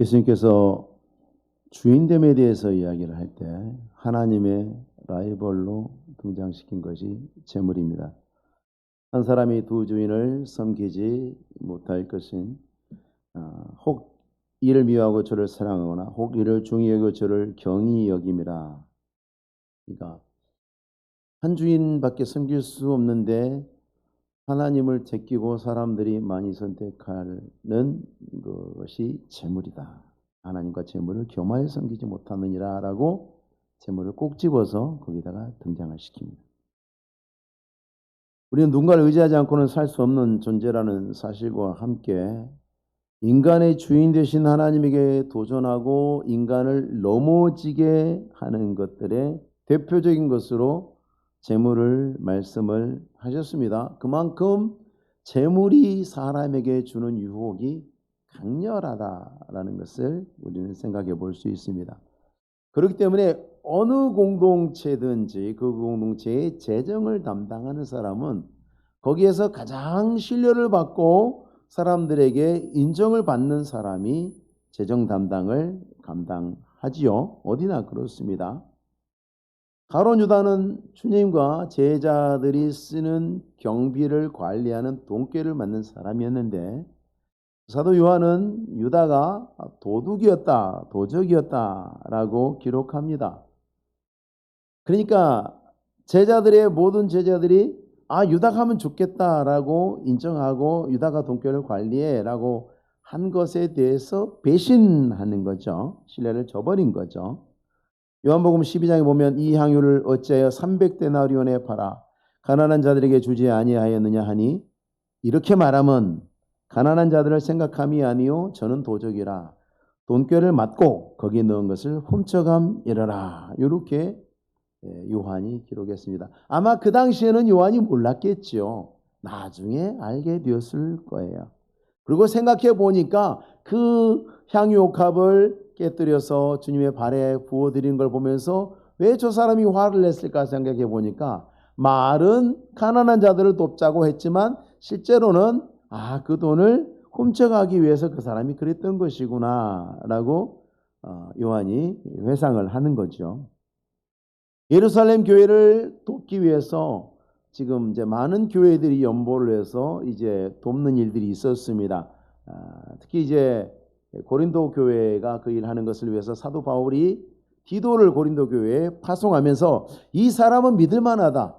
예수님께서 주인됨에 대해서 이야기를 할 때 하나님의 라이벌로 등장시킨 것이 재물입니다. 한 사람이 두 주인을 섬기지 못할 것은 혹 이를 미워하고 저를 사랑하거나 혹 이를 중히 여기고 저를 경히 여김이라. 그러니까 한 주인밖에 섬길 수 없는데 하나님을 제끼고 사람들이 많이 선택하는 것이 재물이다. 하나님과 재물을 겸하여 섬기지 못하느니라 라고 재물을 꼭 집어서 거기다가 등장을 시킵니다. 우리는 누군가를 의지하지 않고는 살 수 없는 존재라는 사실과 함께 인간의 주인 되신 하나님에게 도전하고 인간을 넘어지게 하는 것들의 대표적인 것으로 재물을 말씀을 하셨습니다. 그만큼 재물이 사람에게 주는 유혹이 강렬하다라는 것을 우리는 생각해 볼 수 있습니다. 그렇기 때문에 어느 공동체든지 그 공동체의 재정을 담당하는 사람은 거기에서 가장 신뢰를 받고 사람들에게 인정을 받는 사람이 재정 담당을 감당하지요. 어디나 그렇습니다. 가룟 유다는 주님과 제자들이 쓰는 경비를 관리하는 돈꾀를 맡는 사람이었는데 사도 요한은 유다가 도둑이었다, 도적이었다라고 기록합니다. 그러니까 모든 제자들이 유다가 하면 좋겠다라고 인정하고 유다가 돈꾀를 관리해라고 한 것에 대해서 배신하는 거죠. 신뢰를 저버린 거죠. 요한복음 12장에 보면 이 향유를 어찌하여 300데나리온에 팔아 가난한 자들에게 주지 아니하였느냐 하니 이렇게 말하면 가난한 자들을 생각함이 아니요 저는 도적이라 돈꾀를 맞고 거기에 넣은 것을 훔쳐감이러라. 이렇게 요한이 기록했습니다. 아마 그 당시에는 요한이 몰랐겠죠. 나중에 알게 되었을 거예요. 그리고 생각해 보니까 그 향유옥합을 깨뜨려서 주님의 발에 부어드린 걸 보면서 왜 저 사람이 화를 냈을까 생각해 보니까 말은 가난한 자들을 돕자고 했지만 실제로는 그 돈을 훔쳐가기 위해서 그 사람이 그랬던 것이구나 라고 요한이 회상을 하는 거죠. 예루살렘 교회를 돕기 위해서 지금 이제 많은 교회들이 연보를 해서 이제 돕는 일들이 있었습니다. 특히 이제 고린도 교회가 그 일하는 것을 위해서 사도 바울이 디도를 고린도 교회에 파송하면서 이 사람은 믿을 만하다.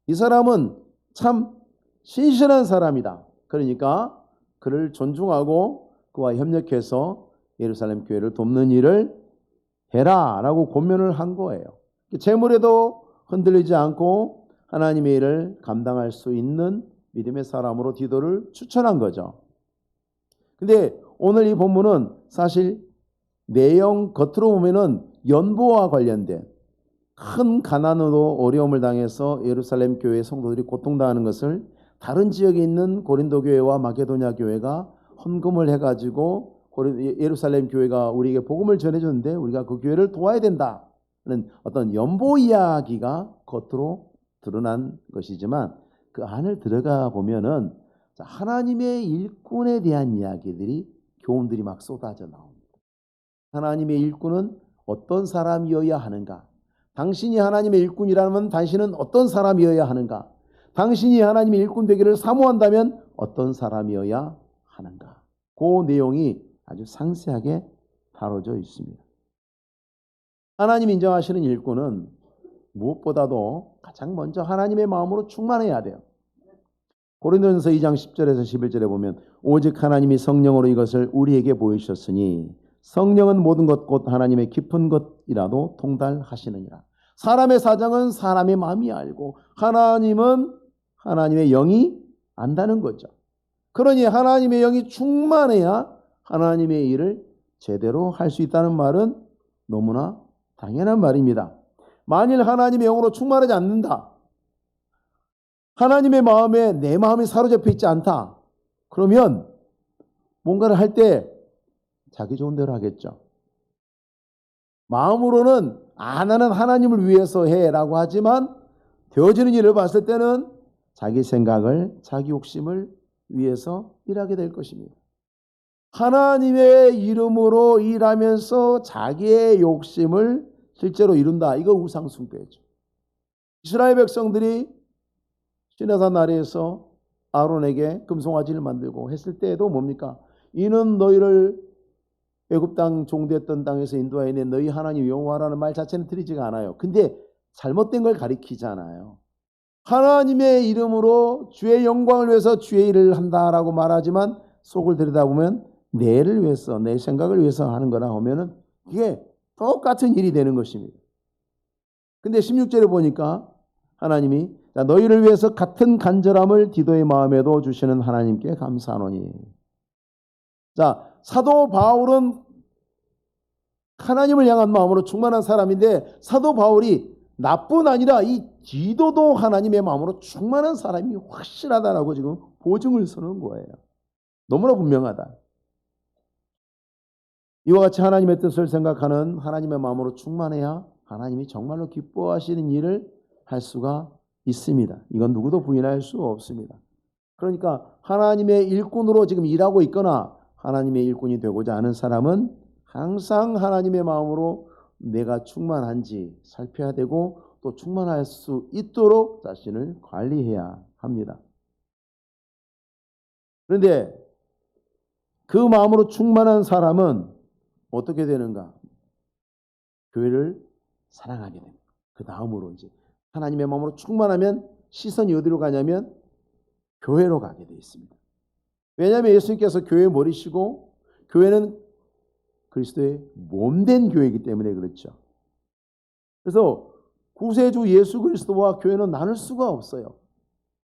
이 사람은 참 신실한 사람이다. 그러니까 그를 존중하고 그와 협력해서 예루살렘 교회를 돕는 일을 해라라고 권면을 한 거예요. 재물에도 흔들리지 않고 하나님의 일을 감당할 수 있는 믿음의 사람으로 디도를 추천한 거죠. 근데 오늘 이 본문은 사실 내용 겉으로 보면은 연보와 관련된 큰 가난으로 어려움을 당해서 예루살렘 교회 성도들이 고통당하는 것을 다른 지역에 있는 고린도 교회와 마게도냐 교회가 헌금을 해가지고 예루살렘 교회가 우리에게 복음을 전해줬는데 우리가 그 교회를 도와야 된다는 어떤 연보 이야기가 겉으로 드러난 것이지만 그 안을 들어가 보면은 하나님의 일꾼에 대한 이야기들이 교훈들이 막 쏟아져 나옵니다. 하나님의 일꾼은 어떤 사람이어야 하는가? 당신이 하나님의 일꾼이라면 당신은 어떤 사람이어야 하는가? 당신이 하나님의 일꾼 되기를 사모한다면 어떤 사람이어야 하는가? 그 내용이 아주 상세하게 다뤄져 있습니다. 하나님 인정하시는 일꾼은 무엇보다도 가장 먼저 하나님의 마음으로 충만해야 돼요. 고린도전서 2장 10절에서 11절에 보면 오직 하나님이 성령으로 이것을 우리에게 보이셨으니 성령은 모든 것 곧 하나님의 깊은 것이라도 통달하시느니라. 사람의 사정은 사람의 마음이 알고 하나님은 하나님의 영이 안다는 거죠. 그러니 하나님의 영이 충만해야 하나님의 일을 제대로 할 수 있다는 말은 너무나 당연한 말입니다. 만일 하나님의 영으로 충만하지 않는다. 하나님의 마음에 내 마음이 사로잡혀 있지 않다. 그러면 뭔가를 할 때 자기 좋은 대로 하겠죠. 마음으로는 나는 하나님을 위해서 해라고 하지만 되어지는 일을 봤을 때는 자기 생각을 자기 욕심을 위해서 일하게 될 것입니다. 하나님의 이름으로 일하면서 자기의 욕심을 실제로 이룬다. 이거 우상 숭배죠. 이스라엘 백성들이 시내산 아래에서 아론에게 금송아지를 만들고 했을 때에도 뭡니까? 이는 너희를 애굽 땅 종됐던 땅에서 인도하여 너희 하나님 여호와라는 말 자체는 드리지가 않아요. 근데 잘못된 걸 가리키잖아요. 하나님의 이름으로 주의 영광을 위해서 주의 일을 한다라고 말하지만 속을 들여다보면 내를 위해서, 내 생각을 위해서 하는 거라 하면은 이게 똑같은 일이 되는 것입니다. 근데 16절에 보니까 하나님이 너희를 위해서 같은 간절함을 디도의 마음에도 주시는 하나님께 감사하노니. 자, 사도 바울은 하나님을 향한 마음으로 충만한 사람인데 사도 바울이 나뿐 아니라 이 디도도 하나님의 마음으로 충만한 사람이 확실하다라고 지금 보증을 서는 거예요. 너무나 분명하다. 이와 같이 하나님의 뜻을 생각하는 하나님의 마음으로 충만해야 하나님이 정말로 기뻐하시는 일을 할 수가 있습니다. 이건 누구도 부인할 수 없습니다. 그러니까 하나님의 일꾼으로 지금 일하고 있거나 하나님의 일꾼이 되고자 하는 사람은 항상 하나님의 마음으로 내가 충만한지 살펴야 되고 또 충만할 수 있도록 자신을 관리해야 합니다. 그런데 그 마음으로 충만한 사람은 어떻게 되는가? 교회를 사랑하게 됩니다. 그 다음으로 이제 하나님의 마음으로 충만하면 시선이 어디로 가냐면 교회로 가게 되어 있습니다. 왜냐하면 예수님께서 교회의 머리시고 교회는 그리스도의 몸된 교회이기 때문에 그렇죠. 그래서 구세주 예수 그리스도와 교회는 나눌 수가 없어요.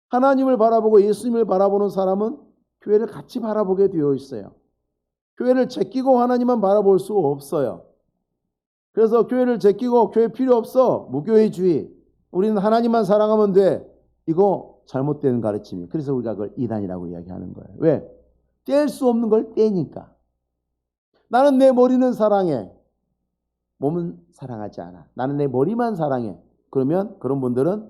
하나님을 바라보고 예수님을 바라보는 사람은 교회를 같이 바라보게 되어 있어요. 교회를 제끼고 하나님만 바라볼 수 없어요. 그래서 교회를 제끼고 교회 필요 없어. 무교회주의. 우리는 하나님만 사랑하면 돼. 이거 잘못된 가르침이에요. 그래서 우리가 그걸 이단이라고 이야기하는 거예요. 왜? 뗄 수 없는 걸 떼니까. 나는 내 머리는 사랑해. 몸은 사랑하지 않아. 나는 내 머리만 사랑해. 그러면 그런 분들은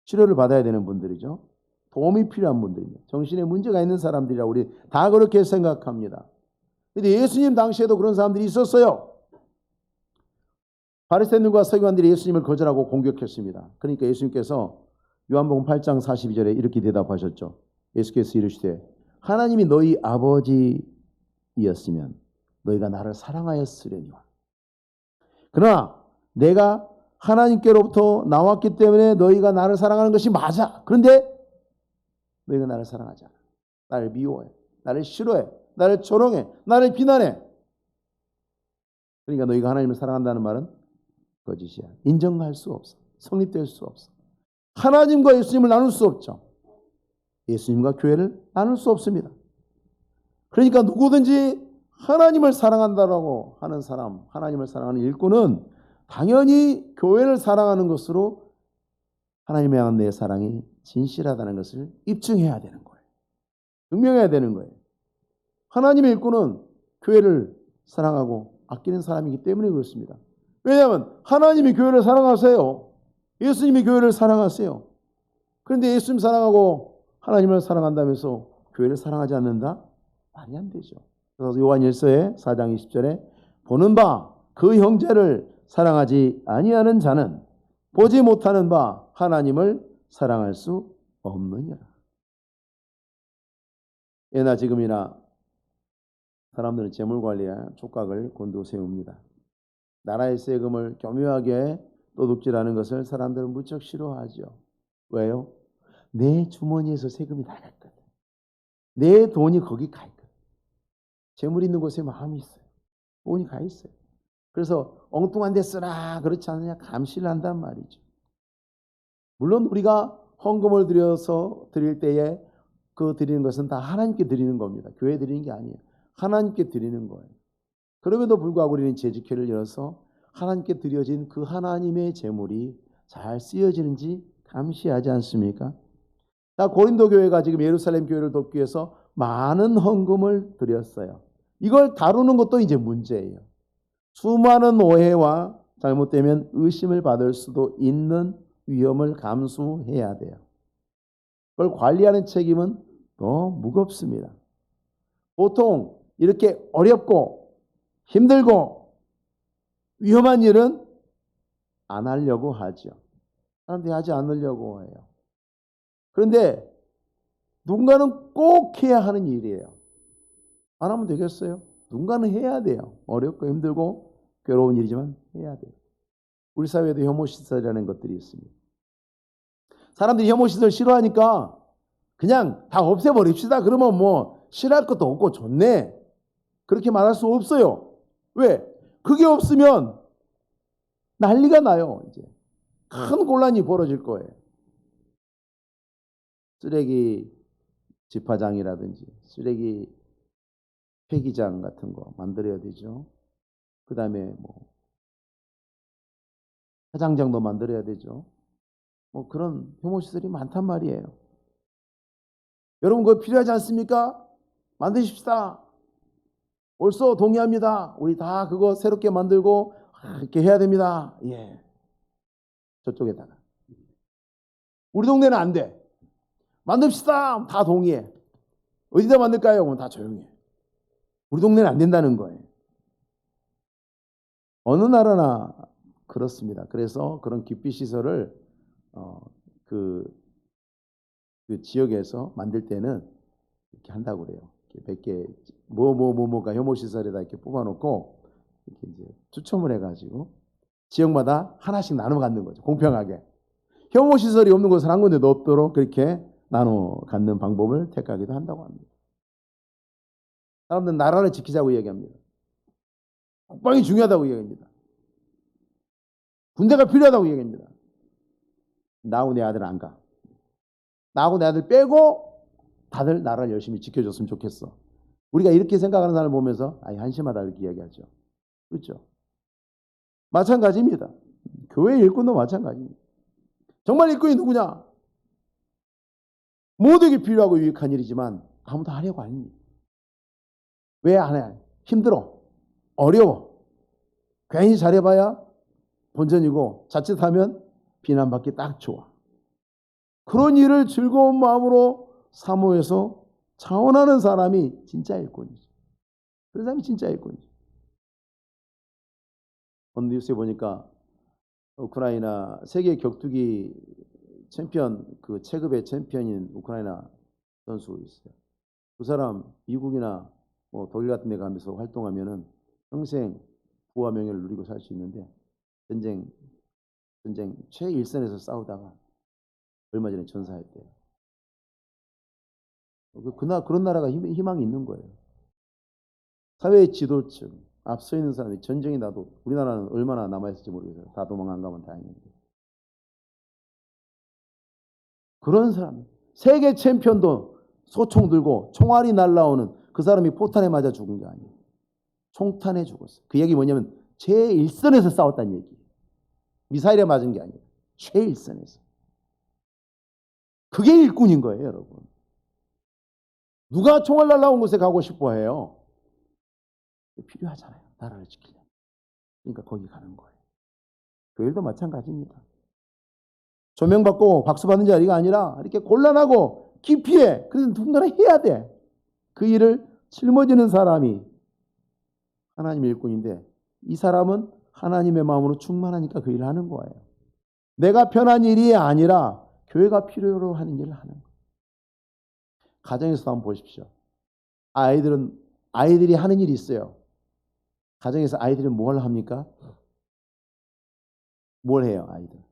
치료를 받아야 되는 분들이죠. 도움이 필요한 분들입니다. 정신에 문제가 있는 사람들이라 우리 다 그렇게 생각합니다. 그런데 예수님 당시에도 그런 사람들이 있었어요. 바리새인들과 서기관들이 예수님을 거절하고 공격했습니다. 그러니까 예수님께서 요한복음 8장 42절에 이렇게 대답하셨죠. 예수께서 이르시되 하나님이 너희 아버지였으면 너희가 나를 사랑하였으려니와. 그러나 내가 하나님께로부터 나왔기 때문에 너희가 나를 사랑하는 것이 맞아. 그런데 너희가 나를 사랑하지 않아. 나를 미워해. 나를 싫어해. 나를 조롱해. 나를 비난해. 그러니까 너희가 하나님을 사랑한다는 말은 거짓이야. 인정할 수 없어. 성립될 수 없어. 하나님과 예수님을 나눌 수 없죠. 예수님과 교회를 나눌 수 없습니다. 그러니까 누구든지 하나님을 사랑한다라고 하는 사람, 하나님을 사랑하는 일꾼은 당연히 교회를 사랑하는 것으로 하나님에 향한 내 사랑이 진실하다는 것을 입증해야 되는 거예요. 증명해야 되는 거예요. 하나님의 일꾼은 교회를 사랑하고 아끼는 사람이기 때문에 그렇습니다. 왜냐하면 하나님이 교회를 사랑하세요. 예수님이 교회를 사랑하세요. 그런데 예수님 사랑하고 하나님을 사랑한다면서 교회를 사랑하지 않는다? 말이 안 되죠. 그래서 요한 1서의 4장 20절에 보는 바 그 형제를 사랑하지 아니하는 자는 보지 못하는 바 하나님을 사랑할 수 없느니라. 예나 지금이나 사람들은 재물관리에 촉각을 곤두세웁니다. 나라의 세금을 교묘하게 도둑질하는 것을 사람들은 무척 싫어하죠. 왜요? 내 주머니에서 세금이 나갔거든. 내 돈이 거기 가 있거든. 재물 있는 곳에 마음이 있어요. 돈이 가 있어요. 그래서 엉뚱한 데 쓰라 그렇지 않느냐 감시를 한단 말이죠. 물론 우리가 헌금을 드릴 때에 그 드리는 것은 다 하나님께 드리는 겁니다. 교회 드리는 게 아니에요. 하나님께 드리는 거예요. 그럼에도 불구하고 우리는 제지회를 열어서 하나님께 드려진 그 하나님의 제물이 잘 쓰여지는지 감시하지 않습니까? 자, 고린도 교회가 지금 예루살렘 교회를 돕기 위해서 많은 헌금을 드렸어요. 이걸 다루는 것도 이제 문제예요. 수많은 오해와 잘못되면 의심을 받을 수도 있는 위험을 감수해야 돼요. 그걸 관리하는 책임은 더 무겁습니다. 보통 이렇게 어렵고 힘들고 위험한 일은 안 하려고 하죠. 사람들이 하지 않으려고 해요. 그런데 누군가는 꼭 해야 하는 일이에요. 안 하면 되겠어요? 누군가는 해야 돼요. 어렵고 힘들고 괴로운 일이지만 해야 돼요. 우리 사회에도 혐오시설이라는 것들이 있습니다. 사람들이 혐오시설 싫어하니까 그냥 다 없애버립시다. 그러면 뭐 싫어할 것도 없고 좋네. 그렇게 말할 수 없어요. 왜? 그게 없으면 난리가 나요. 이제 큰 곤란이 벌어질 거예요. 쓰레기 집화장이라든지 쓰레기 폐기장 같은 거 만들어야 되죠. 그 다음에 뭐 화장장도 만들어야 되죠. 뭐 그런 혐오시설이 많단 말이에요. 여러분 그거 필요하지 않습니까? 만드십시다. 옳소 동의합니다. 우리 다 그거 새롭게 만들고 이렇게 해야 됩니다. 예. 저쪽에다가. 우리 동네는 안 돼. 만듭시다. 다 동의해. 어디다 만들까요? 그럼 다 조용해. 우리 동네는 안 된다는 거예요. 어느 나라나 그렇습니다. 그래서 그런 기피 시설을 그 지역에서 만들 때는 이렇게 한다고 그래요. 몇 개 뭐가 혐오 시설에다 이렇게 뽑아놓고 이렇게 이제 추첨을 해가지고 지역마다 하나씩 나눠 갖는 거죠. 공평하게. 혐오 시설이 없는 곳은 한 군데도 없도록 그렇게 나눠 갖는 방법을 택하기도 한다고 합니다. 사람들은 나라를 지키자고 얘기합니다. 국방이 중요하다고 얘기합니다. 군대가 필요하다고 얘기합니다. 나하고 내 아들 안 가. 나하고 내 아들 빼고 다들 나라를 열심히 지켜줬으면 좋겠어. 우리가 이렇게 생각하는 사람을 보면서 한심하다 이렇게 이야기하죠. 그렇죠? 마찬가지입니다. 교회 일꾼도 마찬가지입니다. 정말 일꾼이 누구냐? 모두에게 필요하고 유익한 일이지만 아무도 하려고 안 합니다. 왜 안 해? 힘들어. 어려워. 괜히 잘해봐야 본전이고 자칫하면 비난받기 딱 좋아. 그런 일을 즐거운 마음으로 사모해서 차원하는 사람이 진짜 일꾼이죠. 그런 사람이 진짜 일꾼이죠. 오늘 뉴스에 보니까 우크라이나 세계 격투기 챔피언 그 체급의 챔피언인 우크라이나 선수 있어요. 그 사람 미국이나 뭐 독일 같은 데 가면서 활동하면은 평생 부와 명예를 누리고 살 수 있는데 전쟁 최일선에서 싸우다가 얼마 전에 전사했대요. 그런 나라가 희망이 있는 거예요. 사회의 지도층, 앞서 있는 사람이 전쟁이 나도 우리나라는 얼마나 남아있을지 모르겠어요. 다 도망 안 가면 다행인데. 그런 사람, 세계 챔피언도 소총 들고 총알이 날라오는 그 사람이 포탄에 맞아 죽은 게 아니에요. 총탄에 죽었어요. 그 얘기 뭐냐면 최일선에서 싸웠다는 얘기예요. 미사일에 맞은 게 아니에요. 최일선에서. 그게 일꾼인 거예요, 여러분. 누가 총알 날라온 곳에 가고 싶어 해요? 필요하잖아요. 나라를 지키려면. 그러니까 거기 가는 거예요. 교회도 마찬가지입니다. 조명받고 박수 받는 자리가 아니라 이렇게 곤란하고 기피해. 그래서 누군가는 해야 돼. 그 일을 짊어지는 사람이 하나님의 일꾼인데 이 사람은 하나님의 마음으로 충만하니까 그 일을 하는 거예요. 내가 편한 일이 아니라 교회가 필요로 하는 일을 하는 거예요. 가정에서도 한번 보십시오. 아이들이 하는 일이 있어요. 가정에서 아이들은 뭘 합니까? 뭘 해요, 아이들?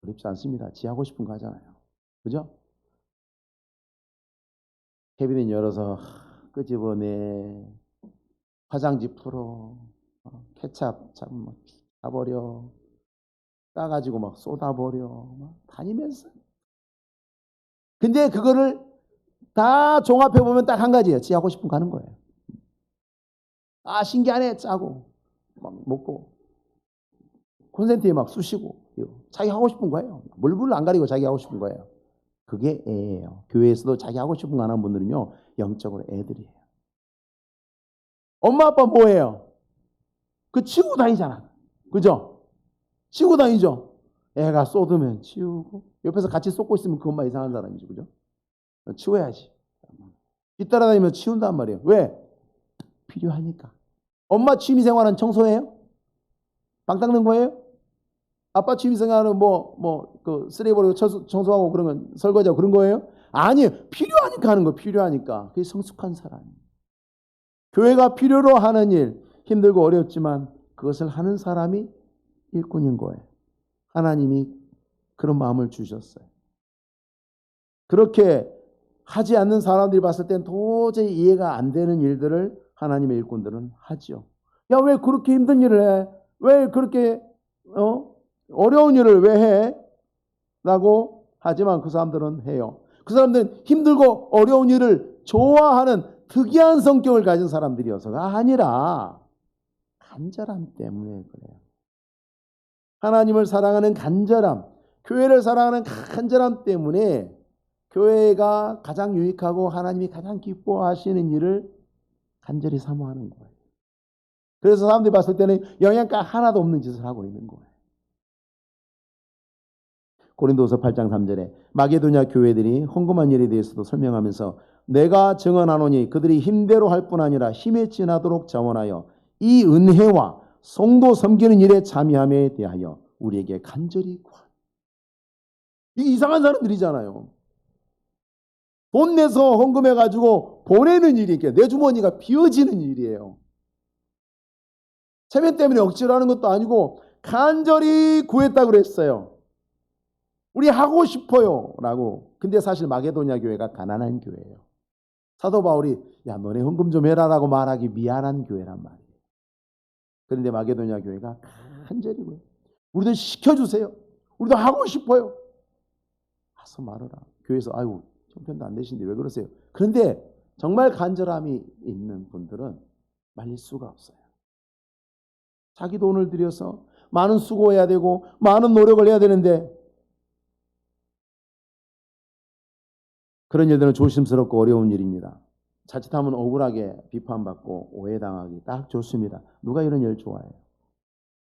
어렵지 않습니다. 지 하고 싶은 거 하잖아요. 그죠? 캐비넷 열어서 끄집어내, 화장지 풀어, 케찹 타버려, 따가지고 막 쏟아버려, 막 다니면서. 근데 그거를 다 종합해보면 딱 한 가지예요. 지 하고 싶은 거 하는 거예요. 신기하네, 짜고, 막 먹고, 콘센트에 막 쑤시고, 자기 하고 싶은 거예요. 물불 안 가리고 자기 하고 싶은 거예요. 그게 애예요. 교회에서도 자기 하고 싶은 거 하는 분들은요, 영적으로 애들이에요. 엄마, 아빠 뭐예요? 치우고 다니잖아. 그죠? 치우고 다니죠? 애가 쏟으면 치우고, 옆에서 같이 쏟고 있으면 그 엄마 이상한 사람이죠. 그죠? 치워야지. 뒤따라다니면서 치운단 말이에요. 왜? 필요하니까. 엄마 취미생활은 청소해요? 방 닦는 거예요? 아빠 취미생활은 그 쓰레기 버리고 청소하고 그런 건 설거지하고 그런 거예요? 아니에요. 필요하니까 하는 거, 필요하니까. 그게 성숙한 사람이에요. 교회가 필요로 하는 일, 힘들고 어렵지만 그것을 하는 사람이 일꾼인 거예요. 하나님이 그런 마음을 주셨어요. 그렇게 하지 않는 사람들이 봤을 땐 도저히 이해가 안 되는 일들을 하나님의 일꾼들은 하죠. 야, 왜 그렇게 힘든 일을 해? 왜 그렇게 어려운 일을 왜 해? 라고 하지만 그 사람들은 해요. 그 사람들은 힘들고 어려운 일을 좋아하는 특이한 성격을 가진 사람들이어서가 아니라 간절함 때문에 그래요. 하나님을 사랑하는 간절함, 교회를 사랑하는 간절함 때문에 교회가 가장 유익하고 하나님이 가장 기뻐하시는 일을 간절히 사모하는 거예요. 그래서 사람들이 봤을 때는 영양가 하나도 없는 짓을 하고 있는 거예요. 고린도서 8장 3절에 마게도냐 교회들이 헌금한 일에 대해서도 설명하면서 내가 증언하노니 그들이 힘대로 할 뿐 아니라 힘에 지나도록 자원하여 이 은혜와 성도 섬기는 일에 참여함에 대하여 우리에게 간절히 구하노니. 이게 이상한 사람들이잖아요. 돈 내서 헌금해가지고 보내는 일이 내 주머니가 비어지는 일이에요. 체면 때문에 억지로 하는 것도 아니고 간절히 구했다고 그랬어요. 우리 하고 싶어요 라고. 근데 사실 마게도냐 교회가 가난한 교회예요. 사도 바울이 야 너네 헌금 좀 해라 라고 말하기 미안한 교회란 말이에요. 그런데 마게도냐 교회가 간절히 구해요. 우리도 시켜주세요. 우리도 하고 싶어요. 가서 말하라. 교회에서 아유 형편도 안 되신데 왜 그러세요? 그런데 정말 간절함이 있는 분들은 말릴 수가 없어요. 자기 돈을 들여서 많은 수고해야 되고 많은 노력을 해야 되는데 그런 일들은 조심스럽고 어려운 일입니다. 자칫하면 억울하게 비판받고 오해당하기 딱 좋습니다. 누가 이런 일 좋아해요?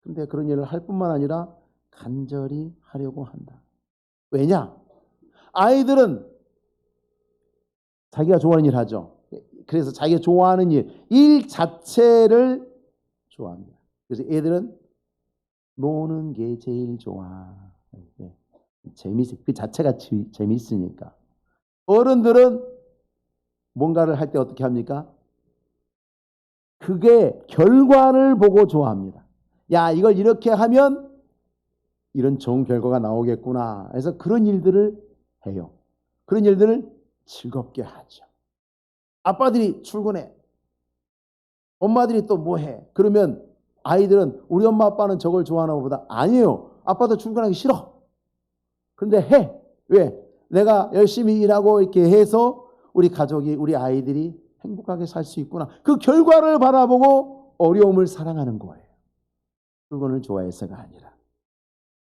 그런데 그런 일을 할 뿐만 아니라 간절히 하려고 한다. 왜냐? 아이들은 자기가 좋아하는 일 하죠. 그래서 자기가 좋아하는 일 자체를 좋아합니다. 그래서 애들은 노는 게 제일 좋아. 재밌어. 그 자체가 재밌으니까. 어른들은 뭔가를 할 때 어떻게 합니까? 그게 결과를 보고 좋아합니다. 야, 이걸 이렇게 하면 이런 좋은 결과가 나오겠구나. 그래서 그런 일들을 해요. 그런 일들을 즐겁게 하죠. 아빠들이 출근해. 엄마들이 또 뭐 해? 그러면 아이들은 우리 엄마 아빠는 저걸 좋아하나 보다. 아니에요. 아빠도 출근하기 싫어. 그런데 해. 왜? 내가 열심히 일하고 이렇게 해서 우리 가족이, 우리 아이들이 행복하게 살 수 있구나. 그 결과를 바라보고 어려움을 사랑하는 거예요. 출근을 좋아해서가 아니라.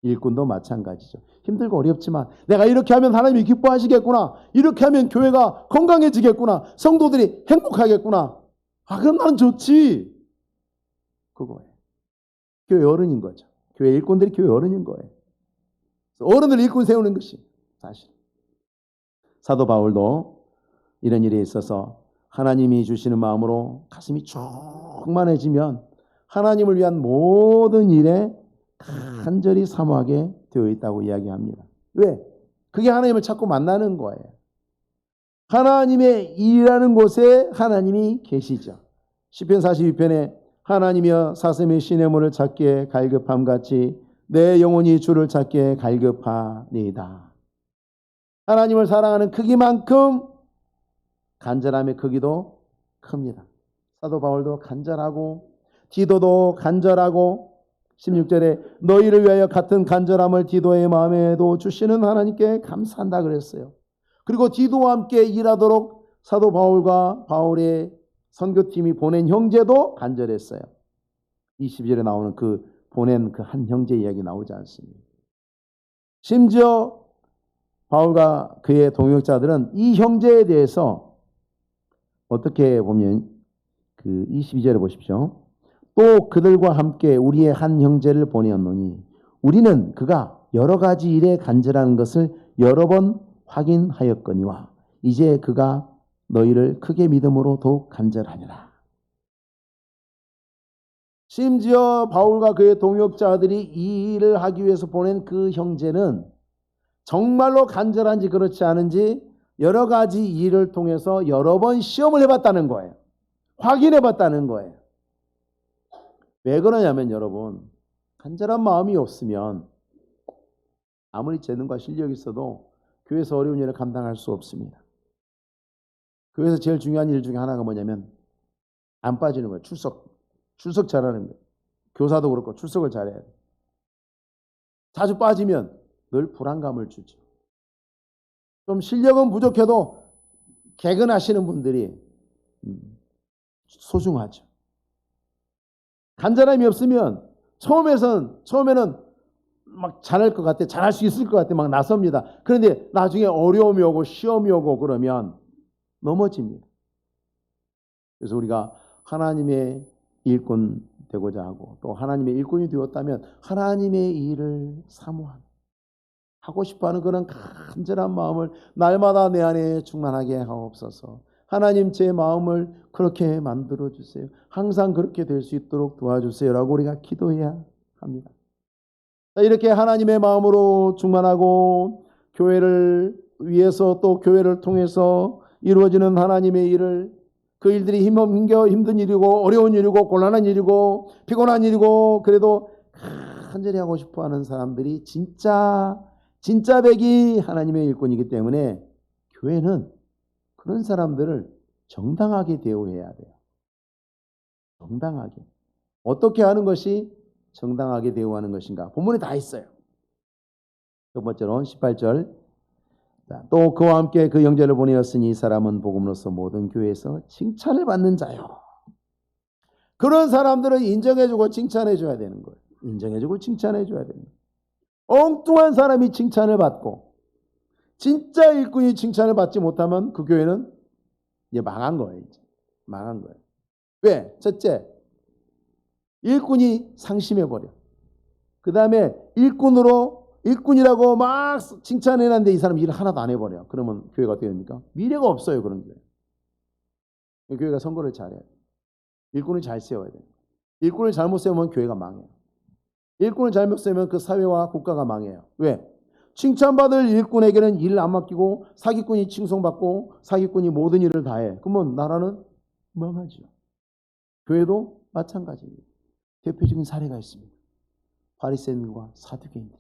일꾼도 마찬가지죠. 힘들고 어렵지만 내가 이렇게 하면 하나님이 기뻐하시겠구나. 이렇게 하면 교회가 건강해지겠구나. 성도들이 행복하겠구나. 아, 그럼 난 좋지. 그거예요. 교회 어른인 거죠. 교회 일꾼들이 교회 어른인 거예요. 어른을 일꾼 세우는 것이 사실. 사도 바울도 이런 일에 있어서 하나님이 주시는 마음으로 가슴이 충만해지면 하나님을 위한 모든 일에 간절히 사모하게 되어 있다고 이야기합니다. 왜? 그게 하나님을 찾고 만나는 거예요. 하나님의 일하는 곳에 하나님이 계시죠. 시편 42편에 하나님이여 사슴이 시냇물을 찾기에 갈급함 같이 내 영혼이 주를 찾기에 갈급하니이다. 하나님을 사랑하는 크기만큼 간절함의 크기도 큽니다. 사도 바울도 간절하고 디도도 간절하고 16절에 너희를 위하여 같은 간절함을 디도의 마음에도 주시는 하나님께 감사한다 그랬어요. 그리고 디도와 함께 일하도록 사도 바울과 바울의 선교팀이 보낸 형제도 간절했어요. 20절에 나오는 그 보낸 그 한 형제 이야기 나오지 않습니다. 심지어 바울과 그의 동역자들은 이 형제에 대해서 어떻게 보면 그 22절에 보십시오. 또 그들과 함께 우리의 한 형제를 보내었노니 우리는 그가 여러 가지 일에 간절한 것을 여러 번 확인하였거니와 이제 그가 너희를 크게 믿음으로 더욱 간절하니라. 심지어 바울과 그의 동역자들이 이 일을 하기 위해서 보낸 그 형제는 정말로 간절한지 그렇지 않은지 여러 가지 일을 통해서 여러 번 시험을 해봤다는 거예요. 확인해봤다는 거예요. 왜 그러냐면 여러분, 간절한 마음이 없으면 아무리 재능과 실력이 있어도 교회에서 어려운 일을 감당할 수 없습니다. 교회에서 제일 중요한 일 중에 하나가 뭐냐면 안 빠지는 거예요. 출석 잘하는 거예요. 교사도 그렇고 출석을 잘해야 돼요. 자주 빠지면 늘 불안감을 주죠. 좀 실력은 부족해도 개근하시는 분들이 소중하죠. 간절함이 없으면 처음에는 막 잘할 것 같아, 잘할 수 있을 것 같아, 막 나섭니다. 그런데 나중에 어려움이 오고 시험이 오고 그러면 넘어집니다. 그래서 우리가 하나님의 일꾼 되고자 하고 또 하나님의 일꾼이 되었다면 하나님의 일을 사모하는, 하고 싶어하는 그런 간절한 마음을 날마다 내 안에 충만하게 하옵소서. 하나님 제 마음을 그렇게 만들어 주세요. 항상 그렇게 될 수 있도록 도와주세요 라고 우리가 기도해야 합니다. 이렇게 하나님의 마음으로 충만하고 교회를 위해서 또 교회를 통해서 이루어지는 하나님의 일을, 그 일들이 힘든 일이고 어려운 일이고 곤란한 일이고 피곤한 일이고 그래도 간절히 하고 싶어하는 사람들이 진짜 백이 하나님의 일꾼이기 때문에 교회는 그런 사람들을 정당하게 대우해야 돼요. 정당하게. 어떻게 하는 것이 정당하게 대우하는 것인가? 본문에 다 있어요. 첫 번째로 18절. 또 그와 함께 그 형제를 보내었으니 이 사람은 복음으로서 모든 교회에서 칭찬을 받는 자요. 그런 사람들은 인정해주고 칭찬해줘야 되는 거예요. 인정해주고 칭찬해줘야 되는 거예요. 엉뚱한 사람이 칭찬을 받고 진짜 일꾼이 칭찬을 받지 못하면 그 교회는 이제 망한 거예요. 이제 망한 거예요. 왜? 첫째, 일꾼이 상심해버려. 그 다음에 일꾼이라고 막 칭찬해놨는데 이 사람 일을 하나도 안 해버려. 그러면 교회가 어떻게 됩니까? 미래가 없어요. 그런 교회. 교회가 선거를 잘해야 돼. 일꾼을 잘 세워야 돼. 일꾼을 잘못 세우면 교회가 망해요. 일꾼을 잘못 세우면 그 사회와 국가가 망해요. 왜? 칭찬받을 일꾼에게는 일을 안 맡기고 사기꾼이 칭송받고 사기꾼이 모든 일을 다 해. 그러면 나라는 망하죠. 교회도 마찬가지입니다. 대표적인 사례가 있습니다. 바리새인들과 사두개인들.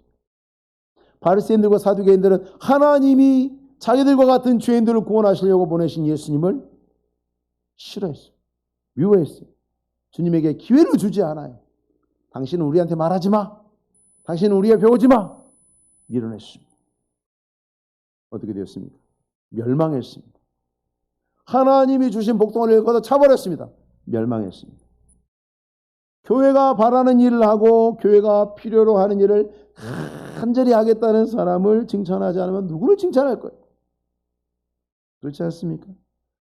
바리새인들과 사두개인들은 하나님이 자기들과 같은 죄인들을 구원하시려고 보내신 예수님을 싫어했어요. 미워했어요. 주님에게 기회를 주지 않아요. 당신은 우리한테 말하지 마. 당신은 우리에게 배우지 마. 밀어냈습니다. 어떻게 되었습니까? 멸망했습니다. 하나님이 주신 복동을 걷어 차버렸습니다. 멸망했습니다. 교회가 바라는 일을 하고 교회가 필요로 하는 일을 간절히 하겠다는 사람을 칭찬하지 않으면 누구를 칭찬할 거예요? 그렇지 않습니까?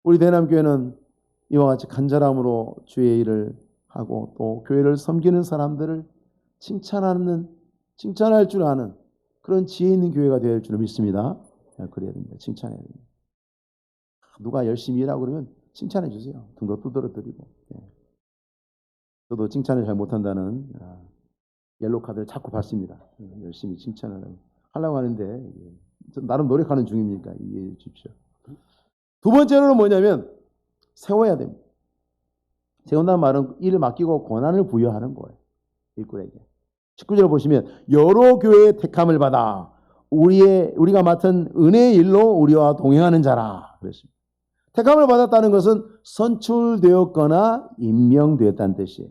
우리 대남교회는 이와 같이 간절함으로 주의 일을 하고 또 교회를 섬기는 사람들을 칭찬할 줄 아는 그런 지혜 있는 교회가 될 줄 믿습니다. 그래야 됩니다. 칭찬해야 됩니다. 누가 열심히 일하고 그러면 칭찬해 주세요. 등도 두드러 드리고. 저도 칭찬을 잘 못한다는 옐로 카드를 자꾸 받습니다. 열심히 칭찬을 하려고 하는데 나름 노력하는 중입니까? 이해해 주십시오. 두 번째로는 뭐냐면 세워야 됩니다. 세운다는 말은 일을 맡기고 권한을 부여하는 거예요. 일꾼에게. 19절 보시면 여러 교회의 택함을 받아 우리가 맡은 은혜의 일로 우리와 동행하는 자라 그랬습니다. 택함을 받았다는 것은 선출되었거나 임명되었다는 뜻이에요.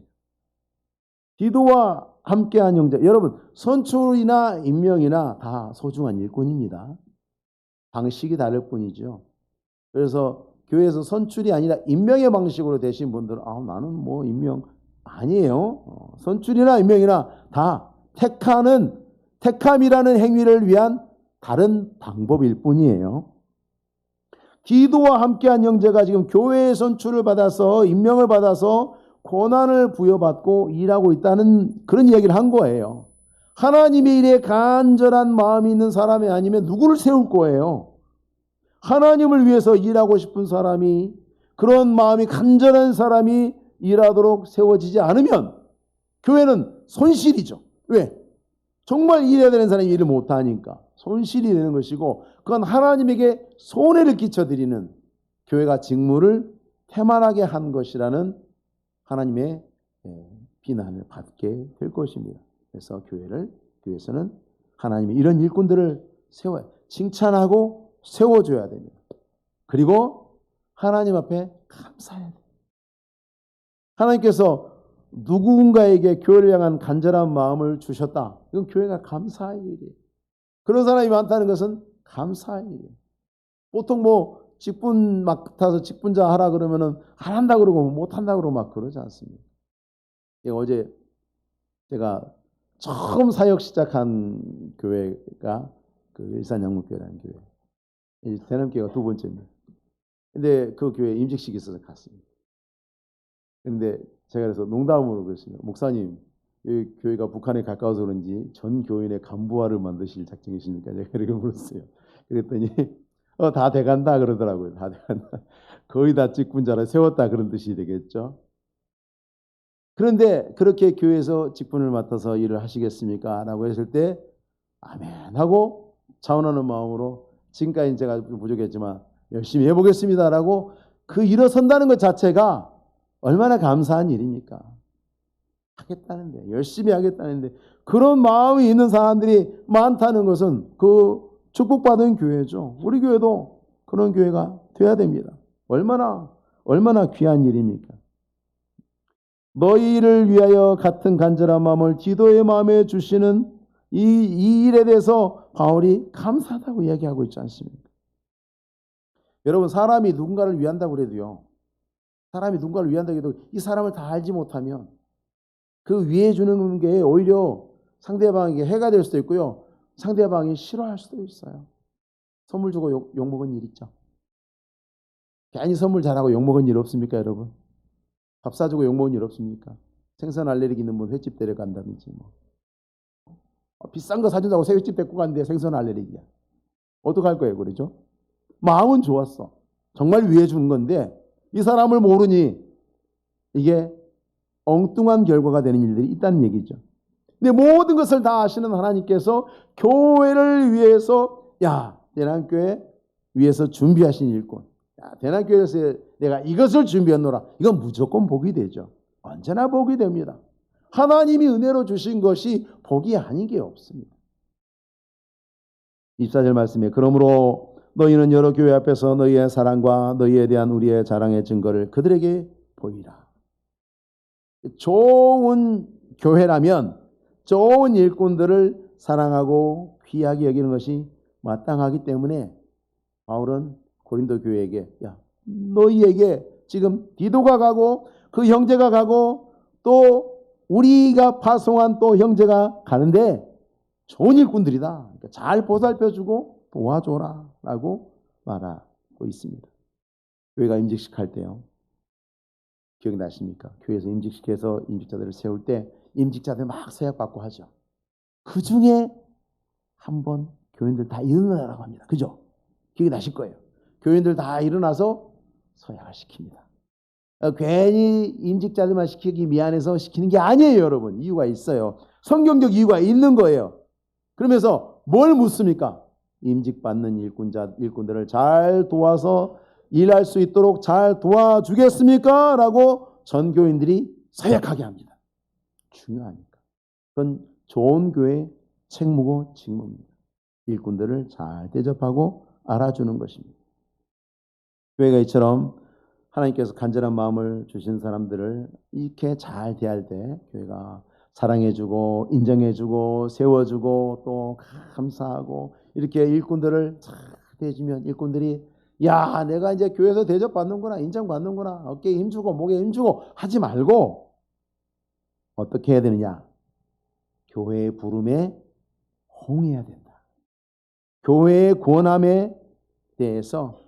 기도와 함께한 형제, 여러분 선출이나 임명이나 다 소중한 일꾼입니다. 방식이 다를 뿐이죠. 그래서 교회에서 선출이 아니라 임명의 방식으로 되신 분들은 나는 뭐 임명 아니에요. 선출이나 임명이나 다 택함이라는 행위를 위한 다른 방법일 뿐이에요. 기도와 함께한 형제가 지금 교회의 선출을 받아서 임명을 받아서 권한을 부여받고 일하고 있다는 그런 이야기를 한 거예요. 하나님의 일에 간절한 마음이 있는 사람이 아니면 누구를 세울 거예요? 하나님을 위해서 일하고 싶은 사람이, 그런 마음이 간절한 사람이 일하도록 세워지지 않으면 교회는 손실이죠. 왜? 정말 일해야 되는 사람이 일을 못하니까 손실이 되는 것이고, 그건 하나님에게 손해를 끼쳐드리는, 교회가 직무를 태만하게 한 것이라는 하나님의 비난을 받게 될 것입니다. 그래서 교회에서는 하나님이 이런 일꾼들을 세워야, 칭찬하고 세워줘야 됩니다. 그리고 하나님 앞에 감사해야 돼요. 하나님께서 누군가에게 교회를 향한 간절한 마음을 주셨다. 이건 교회가 감사할 일이에요. 그런 사람이 많다는 것은 감사할 일이에요. 보통 직분 맡아서 직분자 하라 그러면은 안 한다 그러고 못 한다 그러고 막 그러지 않습니다. 어제 제가 처음 사역 시작한 교회가 그 일산영국교회라는 교회, 대남교회가 두 번째입니다. 근데 그 교회 임직식이 있어서 갔습니다. 근데 제가 그래서 농담으로 그랬습니다. 목사님, 이 교회가 북한에 가까워서 그런지 전 교인의 간부화를 만드실 작정이십니까? 제가 이렇게 물었어요. 그랬더니 다 돼간다 그러더라고요. 다 돼간다. 거의 다 직분자를 세웠다 그런 뜻이 되겠죠. 그런데 그렇게 교회에서 직분을 맡아서 일을 하시겠습니까? 라고 했을 때 아멘 하고 자원하는 마음으로, 지금까지 제가 부족했지만 열심히 해보겠습니다 라고 그 일어선다는 것 자체가 얼마나 감사한 일입니까? 하겠다는데, 열심히 하겠다는데, 그런 마음이 있는 사람들이 많다는 것은 그 축복받은 교회죠. 우리 교회도 그런 교회가 돼야 됩니다. 얼마나 귀한 일입니까? 너희를 위하여 같은 간절한 마음을 기도의 마음에 주시는 이 일에 대해서 바울이 감사하다고 이야기하고 있지 않습니까? 여러분, 사람이 누군가를 위한다고 그래도요, 사람이 누군가를 위한다고 해도 이 사람을 다 알지 못하면 그 위해 주는 게 오히려 상대방에게 해가 될 수도 있고요, 상대방이 싫어할 수도 있어요. 선물 주고 욕먹은 일 있죠. 괜히 선물 잘하고 욕먹은 일 없습니까, 여러분? 밥 사주고 욕먹은 일 없습니까? 생선 알레르기 있는 분 횟집 데려간다든지, 비싼 거 사준다고 새 횟집 데리고 갔는데 생선 알레르기야. 어떡할 거예요, 그러죠? 마음은 좋았어. 정말 위해 주는 건데 이 사람을 모르니 이게 엉뚱한 결과가 되는 일들이 있다는 얘기죠. 근데 모든 것을 다 아시는 하나님께서 교회를 위해서, 대남교회 위해서 준비하신 일꾼, 대남교회에서 내가 이것을 준비했노라, 이건 무조건 복이 되죠. 언제나 복이 됩니다. 하나님이 은혜로 주신 것이 복이 아닌 게 없습니다. 24절 말씀에 그러므로 너희는 여러 교회 앞에서 너희의 사랑과 너희에 대한 우리의 자랑의 증거를 그들에게 보이라. 좋은 교회라면 좋은 일꾼들을 사랑하고 귀하게 여기는 것이 마땅하기 때문에 바울은 고린도 교회에게, 너희에게 지금 디도가 가고 그 형제가 가고 또 우리가 파송한 또 형제가 가는데 좋은 일꾼들이다. 그러니까 잘 보살펴주고 도와줘라 라고 말하고 있습니다. 교회가 임직식 할 때요, 기억나십니까? 교회에서 임직식해서 임직자들을 세울 때 임직자들 막 서약받고 하죠. 그 중에 한 번 교인들 다 일어나라고 합니다. 그죠? 기억이 나실 거예요. 교인들 다 일어나서 서약을 시킵니다. 괜히 임직자들만 시키기 미안해서 시키는 게 아니에요, 여러분. 이유가 있어요. 성경적 이유가 있는 거예요. 그러면서 뭘 묻습니까? 임직받는 일꾼들을 잘 도와서 일할 수 있도록 잘 도와주겠습니까? 라고 전교인들이 서약하게 합니다. 중요하니까. 그건 좋은 교회의 책무고 직무입니다. 일꾼들을 잘 대접하고 알아주는 것입니다. 교회가 이처럼 하나님께서 간절한 마음을 주신 사람들을 이렇게 잘 대할 때 교회가 사랑해주고 인정해주고 세워주고 또 감사하고 이렇게 일꾼들을 잘 대해주면 일꾼들이 내가 이제 교회에서 대접받는구나, 인정받는구나, 어깨에 힘주고 목에 힘주고 하지 말고 어떻게 해야 되느냐? 교회의 부름에 홍해야 된다. 교회의 권함에 대해서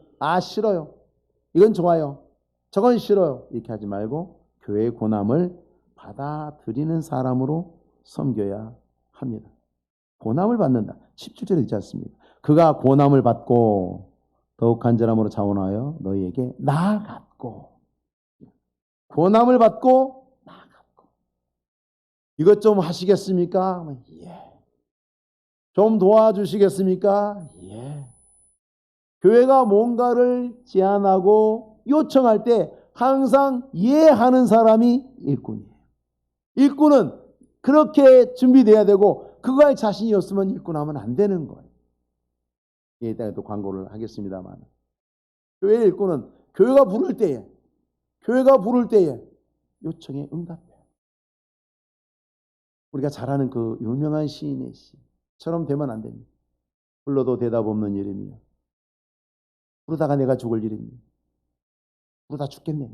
싫어요, 이건 좋아요, 저건 싫어요, 이렇게 하지 말고 교회의 권함을 받아들이는 사람으로 섬겨야 합니다. 권함을 받는다. 17절에 있지 않습니까? 그가 권함을 받고 더욱 간절함으로 자원하여 너희에게 나아갔고 권함을 받고 나아갔고 이것 좀 하시겠습니까? 예. 좀 도와주시겠습니까? 예. 교회가 뭔가를 제안하고 요청할 때 항상 예하는 사람이 일꾼이에요. 일꾼은 그렇게 준비돼야 되고 그거에 자신이 없으면 일꾼하면 안 되는 거예요. 이따가 또 광고를 하겠습니다만 교회 일꾼은 교회가 부를 때에 요청에 응답해요. 우리가 잘 아는 그 유명한 시인의 시처럼 되면 안 됩니다. 불러도 대답 없는 이름이요. 부르다가 내가 죽을 이름이요. 부르다 죽겠네.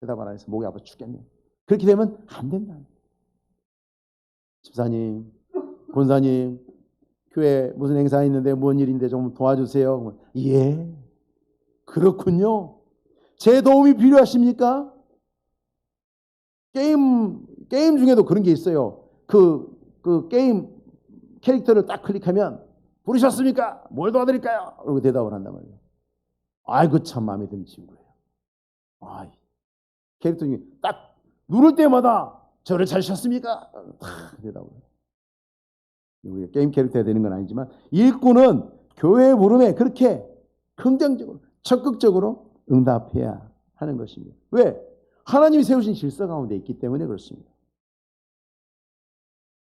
대답 안 해서 목이 아파 죽겠네. 그렇게 되면 안 된다. 집사님, 권사님, 교회 무슨 행사 있는데 뭔 일인데 좀 도와주세요. 예, 그렇군요. 제 도움이 필요하십니까? 게임 중에도 그런 게 있어요. 그 게임 캐릭터를 딱 클릭하면 부르셨습니까? 뭘 도와드릴까요? 그러고 대답을 한단 말이에요. 아이고 참 마음에 드는 친구예요. 캐릭터 중에 딱 누를 때마다 저를 찾으셨습니까? 다 대답을 해요. 우리가 게임 캐릭터가 되는 건 아니지만 일꾼은 교회의 부름에 그렇게 긍정적으로 적극적으로 응답해야 하는 것입니다. 왜? 하나님이 세우신 질서 가운데 있기 때문에 그렇습니다.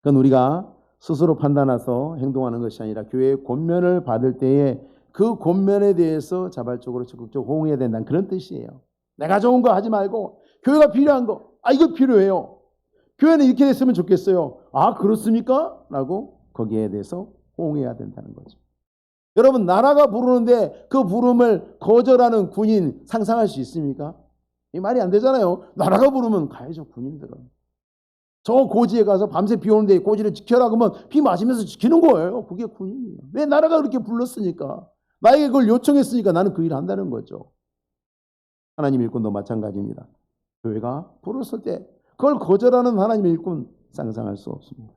그건 우리가 스스로 판단해서 행동하는 것이 아니라 교회의 권면을 받을 때에 그 권면에 대해서 자발적으로 적극적으로 호응해야 된다는 그런 뜻이에요. 내가 좋은 거 하지 말고 교회가 필요한 거, 이거 필요해요. 교회는 이렇게 됐으면 좋겠어요. 그렇습니까? 라고 거기에 대해서 호응해야 된다는 거죠. 여러분 나라가 부르는데 그 부름을 거절하는 군인 상상할 수 있습니까? 이 말이 안 되잖아요. 나라가 부르면 가야죠. 군인들은. 저 고지에 가서 밤새 비 오는데 고지를 지켜라 그러면 비 맞으면서 지키는 거예요. 그게 군인이에요. 왜? 나라가 그렇게 불렀으니까. 나에게 그걸 요청했으니까 나는 그 일을 한다는 거죠. 하나님 일꾼도 마찬가지입니다. 교회가 부르실 때 그걸 거절하는 하나님의 일꾼 상상할 수 없습니다.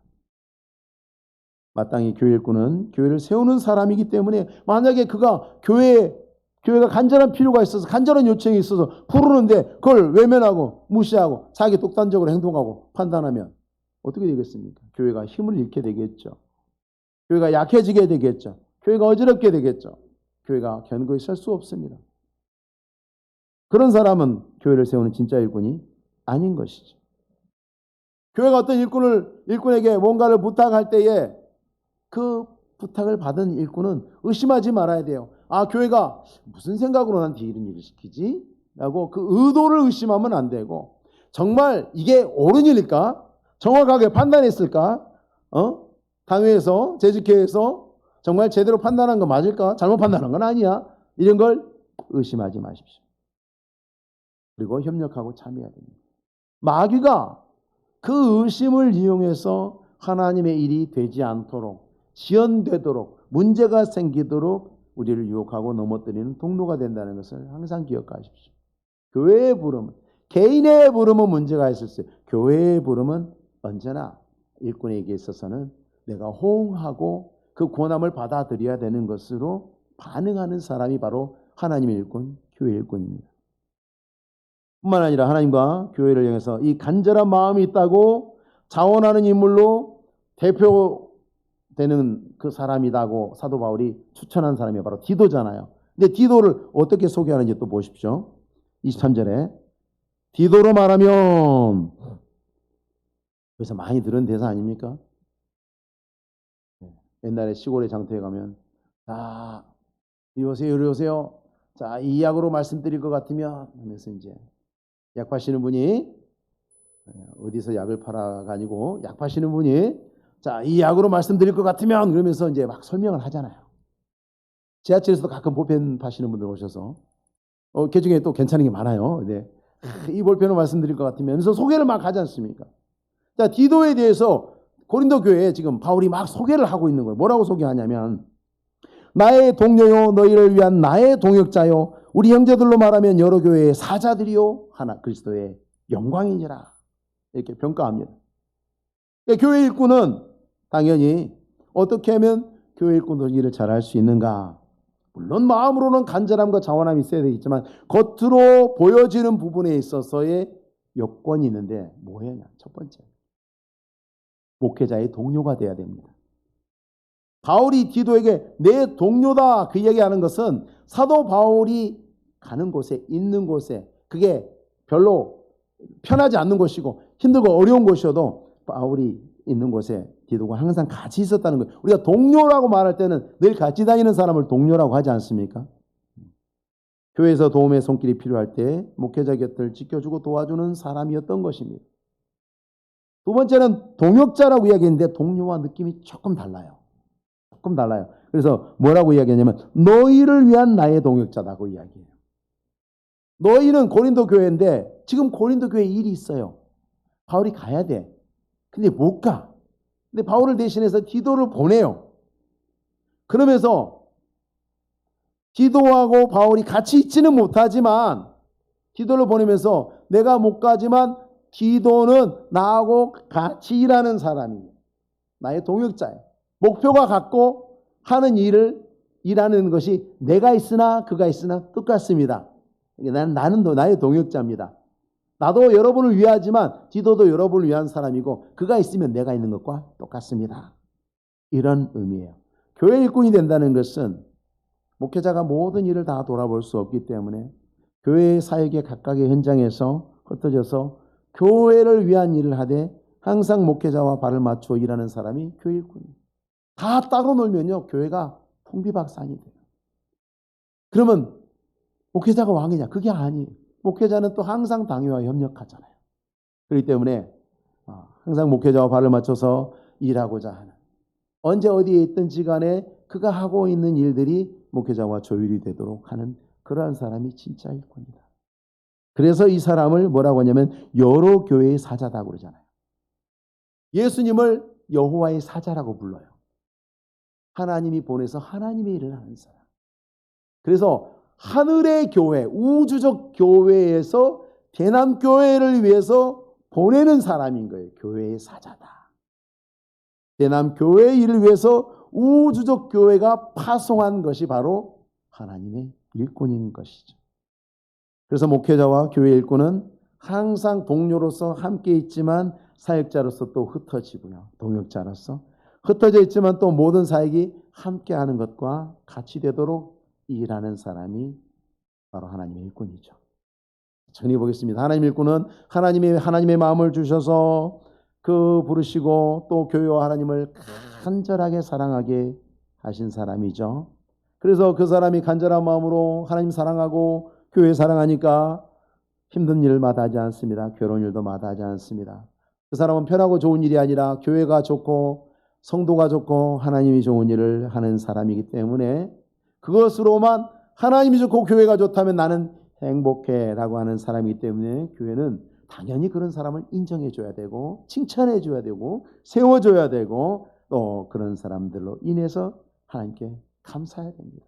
마땅히 교회 일꾼은 교회를 세우는 사람이기 때문에 만약에 교회가 간절한 필요가 있어서 간절한 요청이 있어서 부르는데 그걸 외면하고 무시하고 자기 독단적으로 행동하고 판단하면 어떻게 되겠습니까? 교회가 힘을 잃게 되겠죠. 교회가 약해지게 되겠죠. 교회가 어지럽게 되겠죠. 교회가 견고히 설 수 없습니다. 그런 사람은 교회를 세우는 진짜 일꾼이 아닌 것이죠. 교회가 어떤 일꾼에게 뭔가를 부탁할 때에 그 부탁을 받은 일꾼은 의심하지 말아야 돼요. 교회가 무슨 생각으로 나한테 이런 일을 시키지? 라고 그 의도를 의심하면 안 되고 정말 이게 옳은 일일까? 정확하게 판단했을까? 당회에서 재직회에서 정말 제대로 판단한 거 맞을까? 잘못 판단한 건 아니야. 이런 걸 의심하지 마십시오. 그리고 협력하고 참여해야 됩니다. 마귀가 그 의심을 이용해서 하나님의 일이 되지 않도록 지연되도록 문제가 생기도록 우리를 유혹하고 넘어뜨리는 통로가 된다는 것을 항상 기억하십시오. 교회의 부름, 개인의 부름은 문제가 있을 수 있어요. 교회의 부름은 언제나 일꾼에게 있어서는 내가 호응하고 그 권함을 받아들여야 되는 것으로 반응하는 사람이 바로 하나님의 일꾼, 교회 일꾼입니다. 뿐만 아니라 하나님과 교회를 향해서 이 간절한 마음이 있다고 자원하는 인물로 대표되는 그 사람이라고 사도 바울이 추천한 사람이 바로 디도잖아요. 근데 디도를 어떻게 소개하는지 또 보십시오. 23절에 디도로 말하면 그래서 많이 들은 대사 아닙니까? 옛날에 시골에 장터에 가면 이리 오세요. 자, 이 약으로 말씀드릴 것 같으면 하면서 이제 약 파시는 분이 어디서 약을 팔아가지고 약 파시는 분이 자, 이 약으로 말씀드릴 것 같으면 그러면서 이제 막 설명을 하잖아요. 지하철에서도 가끔 볼펜 파시는 분들 오셔서 그 중에 또 괜찮은 게 많아요. 네. 이 볼펜으로 말씀드릴 것 같으면서 소개를 막 하지 않습니까? 자, 디도에 대해서 고린도 교회에 지금 바울이 막 소개를 하고 있는 거예요. 뭐라고 소개하냐면 나의 동료요 너희를 위한 나의 동역자요 우리 형제들로 말하면 여러 교회의 사자들이요 하나 그리스도의 영광이니라 이렇게 평가합니다. 그러니까 교회 일꾼은 당연히 어떻게 하면 교회 일꾼도 일을 잘할 수 있는가? 물론 마음으로는 간절함과 자원함이 있어야 되겠지만 겉으로 보여지는 부분에 있어서의 여건이 있는데 뭐예요? 첫 번째, 목회자의 동료가 돼야 됩니다. 바울이 디도에게 내 동료다 그 얘기하는 것은 사도 바울이 가는 곳에 있는 곳에 그게 별로 편하지 않는 곳이고 힘들고 어려운 곳이어도 바울이 있는 곳에 디도가 항상 같이 있었다는 거예요. 우리가 동료라고 말할 때는 늘 같이 다니는 사람을 동료라고 하지 않습니까? 교회에서 도움의 손길이 필요할 때 목회자 곁을 지켜주고 도와주는 사람이었던 것입니다. 두 번째는 동역자라고 이야기했는데 동료와 느낌이 조금 달라요. 조금 달라요. 그래서 뭐라고 이야기하냐면 너희를 위한 나의 동역자다고 이야기해요. 너희는 고린도 교회인데 지금 고린도 교회에 일이 있어요. 바울이 가야 돼. 근데 못 가. 근데 바울을 대신해서 디도를 보내요. 그러면서 디도하고 바울이 같이 있지는 못하지만 디도를 보내면서 내가 못 가지만 디도는 나하고 같이 일하는 사람이에요. 나의 동역자예요. 목표가 같고 하는 일을 일하는 것이 내가 있으나 그가 있으나 똑같습니다. 나는 나의 동역자입니다. 나도 여러분을 위하지만 디도도 여러분을 위한 사람이고 그가 있으면 내가 있는 것과 똑같습니다. 이런 의미예요. 교회 일꾼이 된다는 것은 목회자가 모든 일을 다 돌아볼 수 없기 때문에 교회의 사역의 각각의 현장에서 흩어져서 교회를 위한 일을 하되 항상 목회자와 발을 맞추어 일하는 사람이 교회 일꾼이에요. 다 따로 놀면요 교회가 풍비박산이 돼요. 그러면 목회자가 왕이냐? 그게 아니에요. 목회자는 또 항상 당회와 협력하잖아요. 그렇기 때문에 항상 목회자와 발을 맞춰서 일하고자 하는 언제 어디에 있든지 간에 그가 하고 있는 일들이 목회자와 조율이 되도록 하는 그러한 사람이 진짜 일꾼이다. 그래서 이 사람을 뭐라고 하냐면 여러 교회의 사자다고 그러잖아요. 예수님을 여호와의 사자라고 불러요. 하나님이 보내서 하나님의 일을 하는 사람. 그래서 하늘의 교회, 우주적 교회에서 대남교회를 위해서 보내는 사람인 거예요. 교회의 사자다. 대남교회의 일을 위해서 우주적 교회가 파송한 것이 바로 하나님의 일꾼인 것이죠. 그래서 목회자와 교회 일꾼은 항상 동료로서 함께 있지만 사역자로서 또 흩어지고요. 동역자로서 흩어져 있지만 또 모든 사역이 함께하는 것과 같이 되도록 일하는 사람이 바로 하나님의 일꾼이죠. 정리해 보겠습니다. 하나님의 일꾼은 하나님의 마음을 주셔서 그 부르시고 또 교회와 하나님을 간절하게 사랑하게 하신 사람이죠. 그래서 그 사람이 간절한 마음으로 하나님 사랑하고 교회 사랑하니까 힘든 일을 마다하지 않습니다. 괴로운 일도 마다하지 않습니다. 그 사람은 편하고 좋은 일이 아니라 교회가 좋고 성도가 좋고 하나님이 좋은 일을 하는 사람이기 때문에 그것으로만 하나님이 좋고 교회가 좋다면 나는 행복해라고 하는 사람이기 때문에 교회는 당연히 그런 사람을 인정해줘야 되고 칭찬해줘야 되고 세워줘야 되고 또 그런 사람들로 인해서 하나님께 감사해야 됩니다.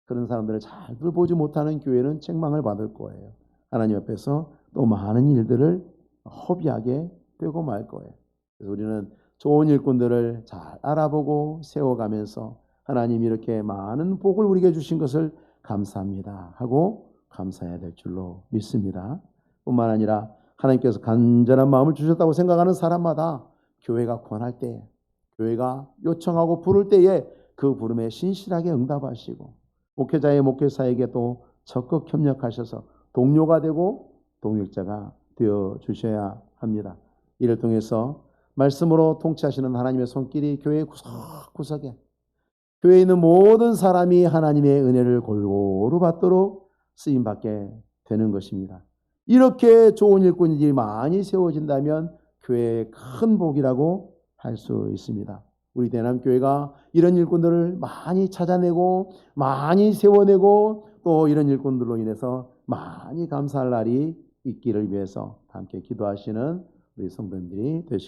그런 사람들을 잘 돌보지 못하는 교회는 책망을 받을 거예요. 하나님 앞에서 또 많은 일들을 허비하게 되고 말 거예요. 그래서 우리는 좋은 일꾼들을 잘 알아보고 세워가면서 하나님이 이렇게 많은 복을 우리에게 주신 것을 감사합니다 하고 감사해야 될 줄로 믿습니다. 뿐만 아니라 하나님께서 간절한 마음을 주셨다고 생각하는 사람마다 교회가 권할 때, 교회가 요청하고 부를 때에 그 부름에 신실하게 응답하시고 목회자의 목회사에게 또 적극 협력하셔서 동료가 되고 동역자가 되어 주셔야 합니다. 이를 통해서 말씀으로 통치하시는 하나님의 손길이 교회 구석구석에 교회에 있는 모든 사람이 하나님의 은혜를 골고루 받도록 쓰임받게 되는 것입니다. 이렇게 좋은 일꾼들이 많이 세워진다면 교회의 큰 복이라고 할 수 있습니다. 우리 대남교회가 이런 일꾼들을 많이 찾아내고 많이 세워내고 또 이런 일꾼들로 인해서 많이 감사할 날이 있기를 위해서 함께 기도하시는 우리 성도님들이 되시기